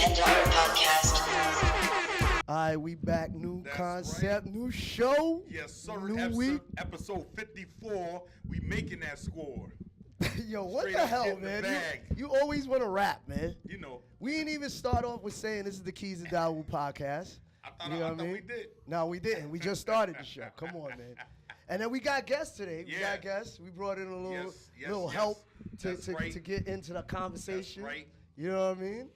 and Dawoud podcast. All right, we back. New That's concept, right. new show. Yes, sir. New week. Episode 54. We making that score. Yo, what Straight the up hell, getting the man? bag. You always want to rap, man. You know, We didn't even start off with saying this is the Keyz and Dawoud podcast. I thought, You know I what thought I we mean? did. No, we didn't. We just started the show. Come on, man. And then we got guests today. We Yeah. got guests. We brought in a little, Yes, little yes. help That's right. to get into the conversation. That's right. You know what I mean?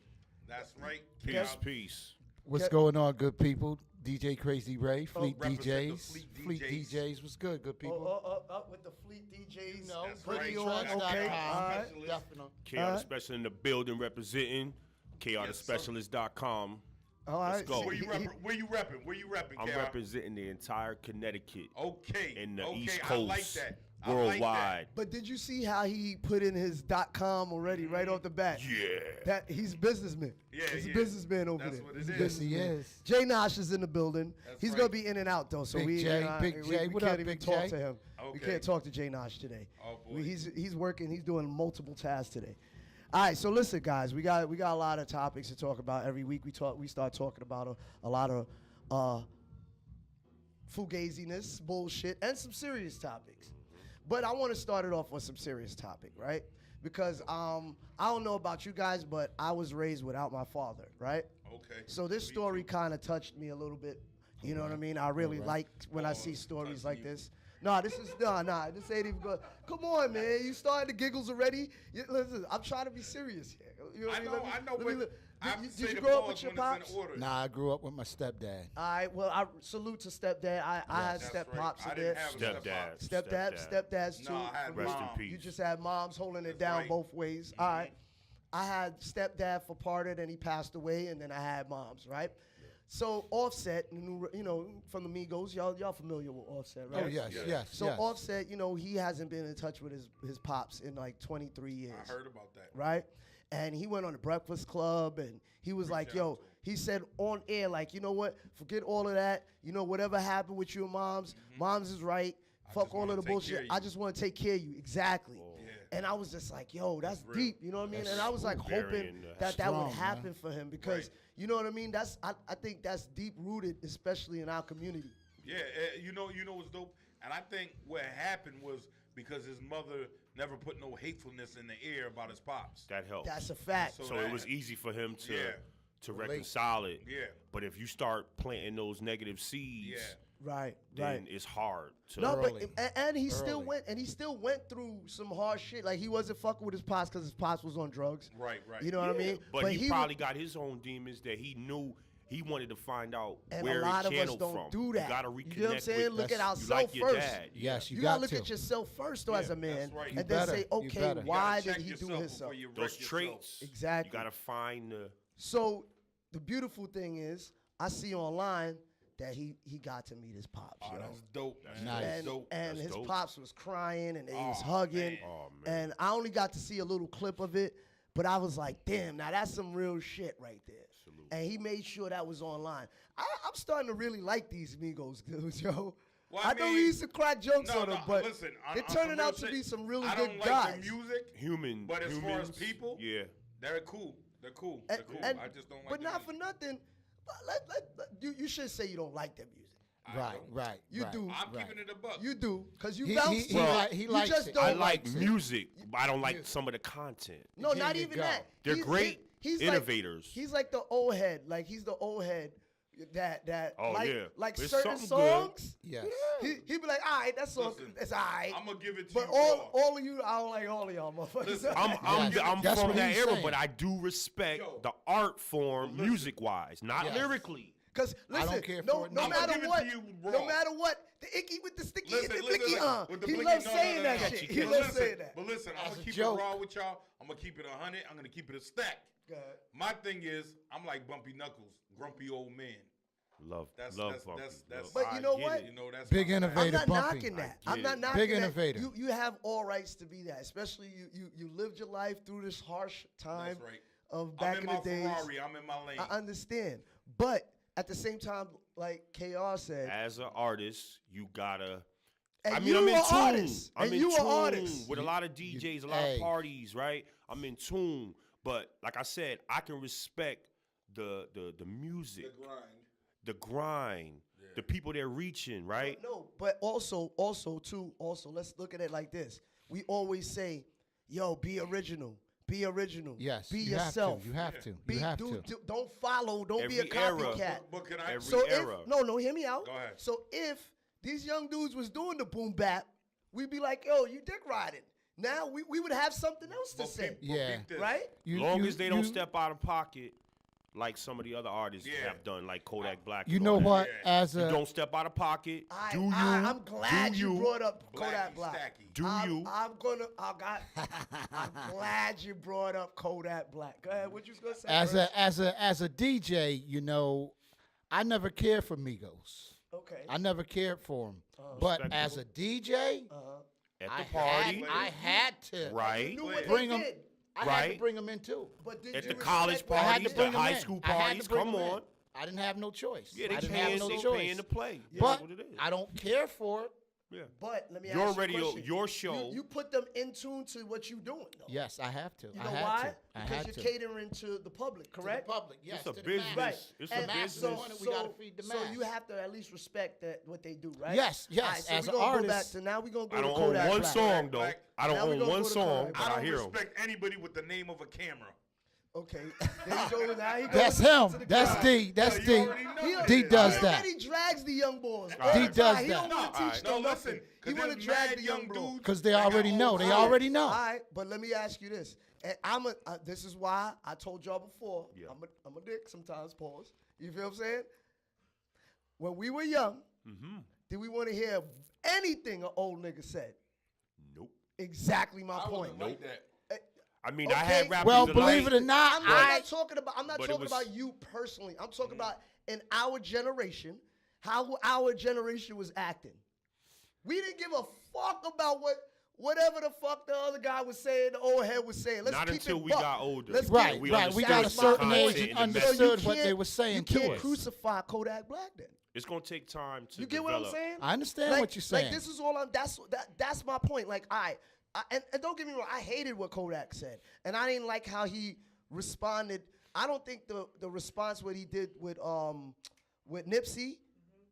That's right. Peace, peace. What's Get- going on, good people? DJ Crazy Ray, Fleet represent the DJs. Fleet Fleet DJs. DJs, what's good, good people? Up with the Fleet DJs. You know, That's Put right. me on. That's Okay. right. All right. Specialist. Definitely. KR the Special in the building representing. KRthespecialist.com. All right. Let's go. Where you repping? Where you repping? Where you repping, I'm KR? representing the entire Connecticut Okay. and the okay, East I like Coast, that. I like worldwide. But did you see how he put in his .com already right off the bat? Yeah. That he's a businessman. Yeah, he's a yeah. businessman over That's there. what He's a it is. Yes, he is. Jay Nosh is in the building. That's He's right. gonna be in and out though, so Big we Jay, uh, Big we, Jay. we What can't up, even Big talk Jay? to him. We Okay. can't talk to Jay Nosh today. Oh, boy. He's working. He's doing multiple tasks today. All right, so listen, guys, we got a lot of topics to talk about every week. We start talking about a lot of fugaziness, bullshit, and some serious topics. But I want to start it off with some serious topic, right? Because I don't know about you guys, but I was raised without my father, right? Okay. So this Me story too. kind of touched me a little bit. You know what I mean? I really like when I see stories touched like you. this. Nah, this is nah. This ain't even good. Come on, man. You started the giggles already. Listen, I'm trying to be serious here. You know what I I mean? know, Let me- I know, let me but look. I have to Did say you the grow up pause with your when it's pops? in order. Nah, I grew up with my stepdad. All right. Well, I salute to stepdad. I had That's step right. pops I in didn't there. have a Stepdad. Stepdads too. No, I had For me. Rest in mom. peace. You just had moms holding it That's down right. both ways. All right. I had stepdad for part of it, and he passed away, and then I had moms, right? So Offset, from the Migos, y'all familiar with Offset, right? Oh, yes, yes. yes, So yes. Offset, he hasn't been in touch with his pops in like 23 years. I heard about that. Right? And he went on the Breakfast Club and he was like, shout yo, out to him. he said on air, like, you know what? Forget all of that. Whatever happened with your moms, moms is right. Fuck just all wanna of the take care bullshit. of you. I just want to take care of you. Exactly. Yeah. And I was just like, yo, that's real. deep. You know what I mean? That's And I was like very hoping in the- that Strong, would happen man. for him because, Right. you know what I mean? I think that's deep rooted, especially in our community. Yeah, you know what's dope? And I think what happened was because his mother never put no hatefulness in the air about his pops. That helps. That's a fact. So So that- it was easy for him to Yeah. Relate. reconcile it. Yeah. But if you start planting those negative seeds, Yeah. Right. then Right. it's hard to. No, Early. but and he still Early. went through some hard shit. Like he wasn't fucking with his pops because his pops was on drugs. Right. You know what I mean? But he probably would- got his own demons that he knew he wanted to find out and where a lot it of us channeled don't from. do that. You gotta reconnect You know what I'm saying? with Look at that's- you ourselves like your first. dad. Yes, you You got gotta look to. at yourself first, though, as a man, that's right. and You then better. say, You okay, better. You why gotta did check he do yourself himself? before you wreck Those yourself. traits, Exactly. you gotta find the. So the beautiful thing is, I see online that he got to meet his pops. Oh, yo. that's dope, man. Nice. That's And, dope. and That's his dope. pops was crying and he was Oh, hugging. man. Oh man. And I only got to see a little clip of it, but I was like, damn, now that's some real shit right there. Salute. And he made sure that was online. I'm starting to really like these Migos dudes, yo. Well, I I know we mean, used to crack jokes on them, but listen, they're on turning some out to real be shit, some really I good don't like guys. the music, Human. but as far as humans, people, yeah. they're cool. They're cool. And- They're cool. and- I just don't like but the not for music. nothing. But you should say you don't like their music. I Right, don't. right. You right. do. I'm Right. keeping it a buck. You do, because you He- bounce he- to he it. like- he You likes just it. don't I like it. music, but I don't like Yeah. some of the content. No, There not you even go. that. They're He's- great he's innovators. He's like the old head. Like he's the old head that Oh, like, yeah. like There's certain something good. songs. Yes. He be like, all right, that song Listen, it's all right. I'm gonna give it to But you. all of you, I don't like all of y'all motherfuckers. Listen, I'm Yeah, that's from what that he's era, saying. but I do respect Yo. the art form, Listen. music wise, not Yes. lyrically. Because I don't listen, care no, for it no neither. matter I'ma give it what, to you no raw. matter what, the icky with the sticky Listen, and the listen, blicky, listen. With the he blicky, loves no, saying no, that no. shit. But He But loves listen, saying that. But listen, I'm As gonna a keep joke. it raw with y'all. I'm gonna keep it 100. I'm gonna keep it a stack. Go ahead. My thing is, I'm like Bumpy Knuckles, grumpy old man. Love, That's- love that's- Bumpy. that's- that's- But you know I get what? it. You know, that's Big my style. innovative. I'm not Bumpy. knocking that. I I'm get not it. knocking Big that. innovator. You have all rights to be that, especially you lived your life through this harsh time That's right. of I'm back in in my the days. Ferrari. I'm in my lane. I understand, but at the same time, like KR said, As an artist, you gotta. and I mean, you I'm in are tune. artists, I'm and in you tune are artists. with a lot of DJs, a lot hey. of parties, right? I'm in tune, but like I said, I can respect the music, The grind. the grind, the people they're reaching, right? No, but also, let's look at it like this. We always say, yo, be original. Be original. Yes. Be you yourself. You have to. Be, You have do, to. don't follow. Don't be a Every era. copycat. But can I? Every So era. hear me out. Go ahead. So if these young dudes was doing the boom bap, we'd be like, yo, you dick riding. Now we would have something else to say, Yeah. right? Long as they don't step out of pocket, like some of the other artists have done, like Kodak Black. You and know all that. what? Yeah. As You a don't step out of pocket. I'm glad you brought up Kodak Blacky Black. Stacky. Do you? I'm glad you brought up Kodak Black. Go ahead. What you was gonna say? as a DJ, you know, I never cared for Migos. Okay. I never cared for them. But as a DJ, At I the party, had to right? Knew what bring they them. did. I had Right. to bring them in too. But did At you the college respect what I had parties, to they the bring them high in. school I had to parties. bring Come them in. on. I didn't have no choice. Yeah, they I didn't have paying, no they choice. paying to play. But That's what it is. I don't care for it. Yeah. But let me Your ask you radio, a question. your show. You put them in tune to what you doing though. Yes, I have to. You I know had why? to. I Because had you're to. catering to the public, correct? To the public, yes. It's a to the business. masses. It's The a masses business. want it, we gotta feed the So mass. you have to at least respect that what they do, right? Yes, yes, All right, so as we an gonna go back artist- to now. We gonna go I to don't Kodak own one Black. song though. Black. I don't Now we own gonna one go to song, Kodak but I I don't hear them. respect anybody with the name of a camera. Okay, there you go. Now he goes That's to him. the That's crowd. D. That's you D. already know D that. does He that. already drags the young boys. All Every right. D does time. He that. don't want to No, teach No, them listen, nothing. He because want to there's drag mad the young young bro. dudes. Because they got already old know. They eyes. already know. All right, but let me ask you this. And this is why I told y'all before. Yeah. I'm a dick sometimes. Pause. You feel what I'm saying? When we were young, did we want to hear anything an old nigga said? Nope. Exactly my I point. wasn't like that. I mean, I Okay. had rappers Well, that believe like- it or not, I'm not talking about. I'm not but it talking was- about you personally. I'm talking about in our generation, how our generation was acting. We didn't give a fuck about whatever the fuck the other guy was saying, the old head was saying. Let's Not keep until it we buck. got older. Let's Right, keep we it right. We buck. got a That's my certain point. age content and and the So you understood what they can't- were saying You to can't us. crucify Kodak Black then. It's gonna take time to You get develop. what I'm saying? I understand Like- what you're saying. Like this is all I'm. That's my point. Like and don't get me wrong. I hated what Kodak said, and I didn't like how he responded. I don't think the response what he did with Nipsey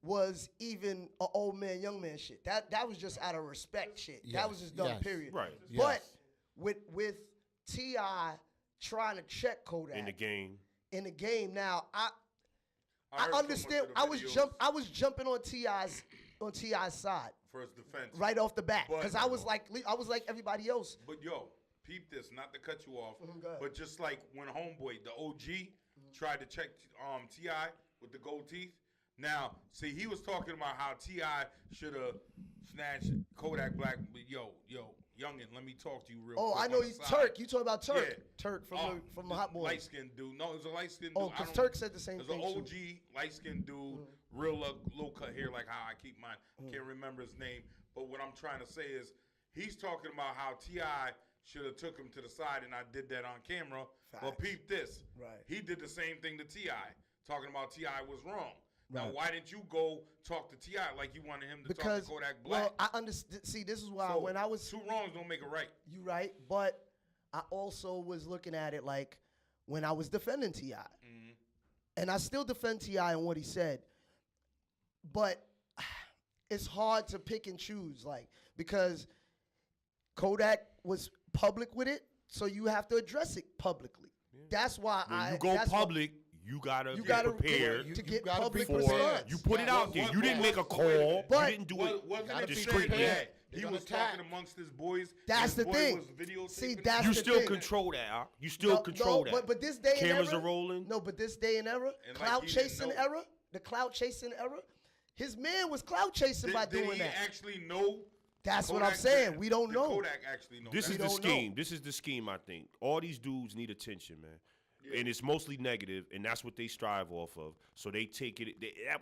was even a old man young man shit. That was just out of respect shit. That was just dumb. Yes. Period. Right. But Yes. with T.I. trying to check Kodak in the game. now, I heard so understand. much of the videos I was jumping on T.I.'s side for his defense. right off the bat But- because I was like everybody else. But yo, peep this, not to cut you off, Go ahead. but just like when Homeboy, the OG, tried to check T.I. with the gold teeth. Now, see, he was talking about how T.I. should have snatched Kodak Black. But yo, youngin, let me talk to you real Oh, quick. I know on you the side. Turk. You talking about Turk? Yeah. Turk from the the Hot Boys. Light skinned dude. No, it was a light skinned Oh, dude. because Turk said the same There's thing. an too. OG light skinned dude, real low cut hair, like how I keep mine. Can't remember his name, but what I'm trying to say is he's talking about how T.I. should have took him to the side, and I did that on camera. Well, Facts. peep this. Right. He did the same thing to T.I., talking about T.I. was wrong. Now, Right. why didn't you go talk to T.I. like you wanted him to Because talk to Kodak Black? well, I understand. See, this is why So, when I was two wrongs don't make a right. you right, but I also was looking at it like when I was defending T.I. And I still defend T.I. and what he said. But it's hard to pick and choose, like, because Kodak was public with it, so you have to address it publicly. That's why When you go public, you gotta you be gotta prepared to get gotta be public prepared. response. You put it out there. You didn't make a call. But- You didn't do Wasn't it it discreetly. said that They're he gonna was attack. talking amongst his boys? That's his the boy thing. was videotaping See, it? that's You the still thing. control that. Huh? You still no, control that. But this day and Cameras era, are rolling. No, but this day and era, And like clout he didn't chasing know. era, the clout chasing era, his man was clout chasing by Did doing he that. actually know? That's what Kodak I'm saying. did- We don't did know. Kodak actually know. This that? is the don't know. scheme. This is the scheme, I think. All these dudes need attention, man. And it's mostly negative, and that's what they strive off of. So they take it.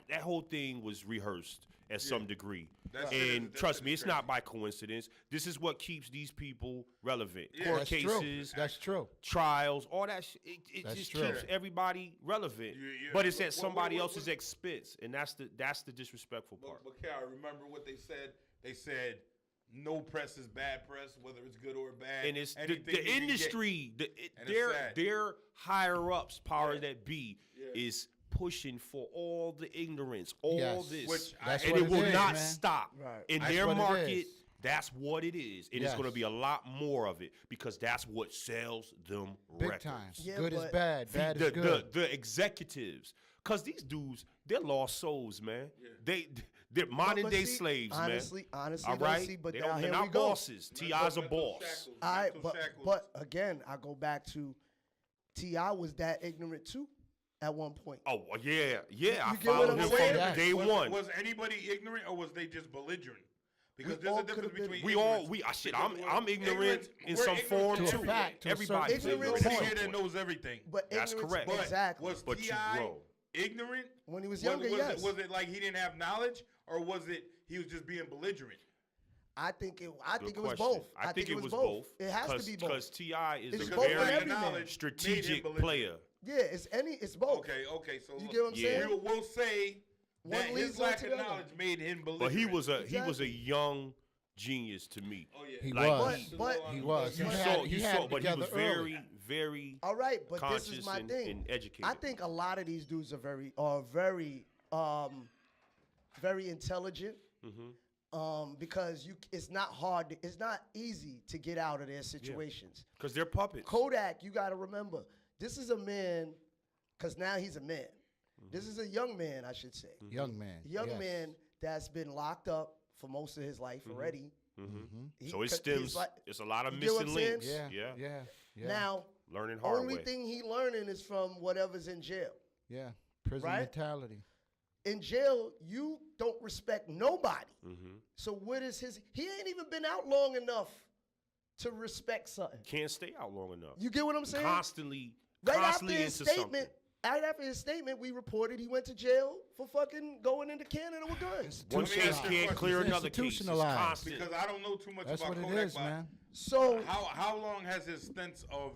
That whole thing was rehearsed at some degree. That shit And is- that trust shit me, is it's not by coincidence. This is what keeps these people relevant. Yeah. Court That's cases, true. That's true. trials, all that shit. It That's just true. keeps everybody relevant. Yeah. But it's at What- somebody what- else's expense, and that's the disrespectful part. But Cal, remember what they said? They said no press is bad press, whether it's good or bad. And it's Anything you the can industry, And it's sad. their higher ups, power Yeah. that be, Yeah. is pushing for all the ignorance, all Yes. this, Which That's and what it will is, not man. stop. Right. In That's their what it market, is. that's what it is, and it's Yes. going to be a lot more of it because that's what sells them Big records. time. Yeah, Good is but- bad. See, Bad the, is good. the executives, because these dudes, they're lost souls, man. They're modern day see, slaves, honestly, man. Honestly, All though, right, see, but they now don't, they're here we not go. bosses. T.I.'s a boss. But again, I go back to T.I. was that ignorant too at one point. Oh well, yeah. I You get what followed I'm him saying? from Yes. day one. Was anybody ignorant or was they just belligerent? Because We there's all a difference could've been- between We all ignorance. shit. Because I'm we're ignorant in we're some ignorant form to To a too. fact, to a Everybody certain Ignorant Everybody point. here that knows everything. But That's ignorance- correct. But Exactly. was But you T.I. grow. ignorant? When he was younger, was yes. Was it like he didn't have knowledge, or was it he was just being belligerent? I think it Good was question. both. I think it was both. It has to be both. because T.I. is It's a both for very every man. Knowledge made him strategic belligerent. player. Yeah, it's both. Okay. So You get what I'm saying? We'll say One that leads his lack to of the other. knowledge made him belligerent. But he was a Exactly. young genius to me. Oh yeah. He Like, was. But He was. You He But- had- saw, he you had saw, it but he was together early. very, very all right, but this conscious is my and, thing. and educated. I think a lot of these dudes are very intelligent. Because it's not hard. It's not easy to get out of their situations. because they're puppets. Kodak, you got to remember, this is a man, because now he's a man. This is a young man, I should say. Young man. Young yes. man that's been locked up for most of his life already. He- So it 'cause stems. he's like- It's a lot of you get what missing I'm links. saying? Yeah. Now, Learning hard only way. thing he learning is from whatever's in jail. Yeah. Prison Right? mentality. In jail, you don't respect nobody. Mm-hmm. So what is his? He ain't even been out long enough to respect something. Can't stay out long enough. You get what I'm saying? Constantly Right after constantly his into statement, something. right after his statement, we reported he went to jail for fucking going into Canada with guns. One Let me case ask you a can't question. clear It's another case. It's institutionalized. constant. Because I don't know too much That's about what it Kodak, is, but man. So how long has his stints of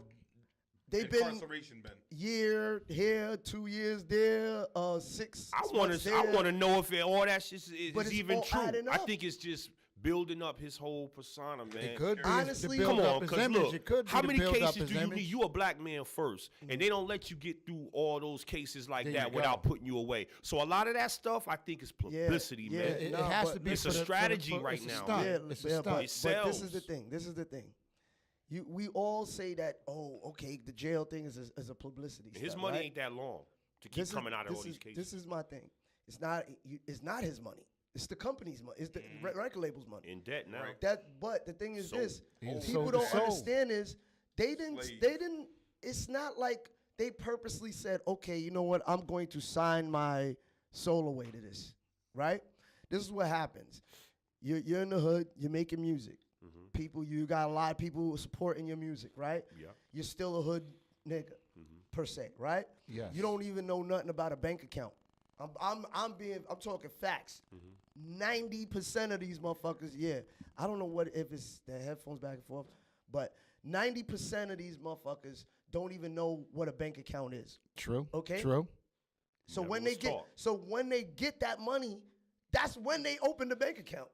they've been incarceration been? year here, 2 years there, 6 I months there. want to know if all that shit But is it's even all true. adding I up. think it's just building up his whole persona, man. It could be Honestly, to build Come up on, his because image. look, It could be how to many build up cases his do you image. need? You a black man first, and they don't let you get through all those cases like There you that go. without putting you away. So a lot of that stuff, I think, is publicity, yeah. man. It Nah, has but to be it's for a the- for the- strategy for- right it's a now. stunt. Yeah, It's a yeah, stunt. but this is the sells. thing. This is the thing. We all say that. Oh, okay, the jail thing is a publicity. His stunt, money right? ain't that long to keep This is- coming out of this all these is- cases. This is my thing. It's not his money. It's the company's money. It's the record label's money. In debt now. Right. But the thing is Sold. this: He people sold don't his soul. understand is they Slave. didn't. It's not like they purposely said, okay, you know what? I'm going to sign my soul away to this, right? This is what happens. You're in the hood. You're making music. People, you got a lot of people supporting your music, right? Yeah. You're still a hood nigga, per se, right? Yes. You don't even know nothing about a bank account. I'm talking facts. 90% of these motherfuckers, yeah. I don't know if it's the headphones back and forth, but 90% of these motherfuckers don't even know what a bank account is. True. Okay. True. So Never when was they taught. get that money, that's when they open the bank account.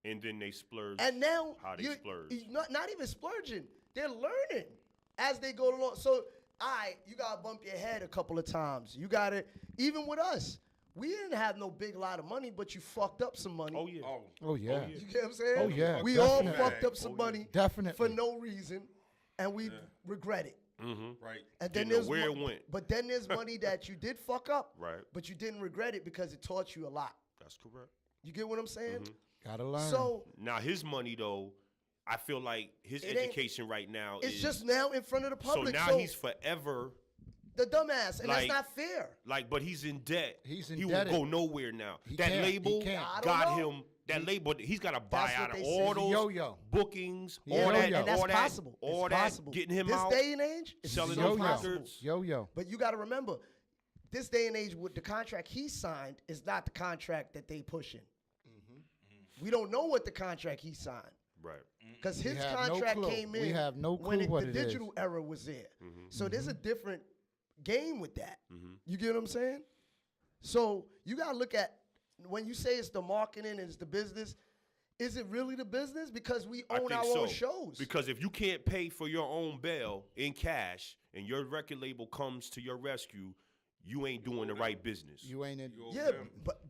And then they splurge. And now How they you're splurge. not even splurging. They're learning as they go along. So you gotta bump your head a couple of times. You gotta, even with us, we didn't have no big lot of money, but you fucked up some money. Oh yeah. Oh yeah. yeah. You get what I'm saying? Oh, yeah, We all definitely. fucked up some money Definitely. for no reason, and we regret it. Right. And then Didn't know there's where it went. But then there's money that you did fuck up, Right. but you didn't regret it because it taught you a lot. That's correct. You get what I'm saying? Gotta learn. So Now his money though, I feel like his It ain't- education right now it's is just now in front of the so public. now he's forever the dumbass, and like- that's not fair. like, but he's in debt. He's He indebted. will go nowhere now. He That can't. He label can't. I don't got know. him. That label, he's got to buy That's out what of they say. all He's a those yo-yo. bookings, He's all a that, yo-yo. And that's all that, possible. all It's that, possible. getting him this out, day and age, it's selling so those possible. records. Yo-yo. But you got to remember, this day and age with the contract he signed is not the contract that they pushing. We don't know what the contract he signed Right. because his have no contract clue. came in We have no when clue what the it is. digital era was there. So there's a different game with that. Mm-hmm. You get what I'm saying? So you got to look at when you say it's the marketing and it's the business. Is it really the business? Because we I own think our so. own shows. Because if you can't pay for your own bail in cash and your record label comes to your rescue, you ain't doing the right business. You ain't in. Yeah,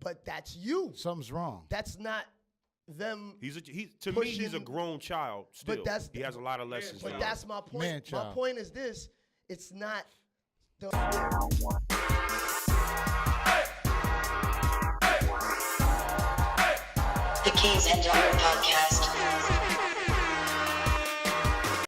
but that's you. Something's wrong. That's not them. To me, he's a grown child still. But he has a lot of lessons. But to that's learn. my point. Man My child. point is this: it's not the. The Keyz and Dawoud podcast.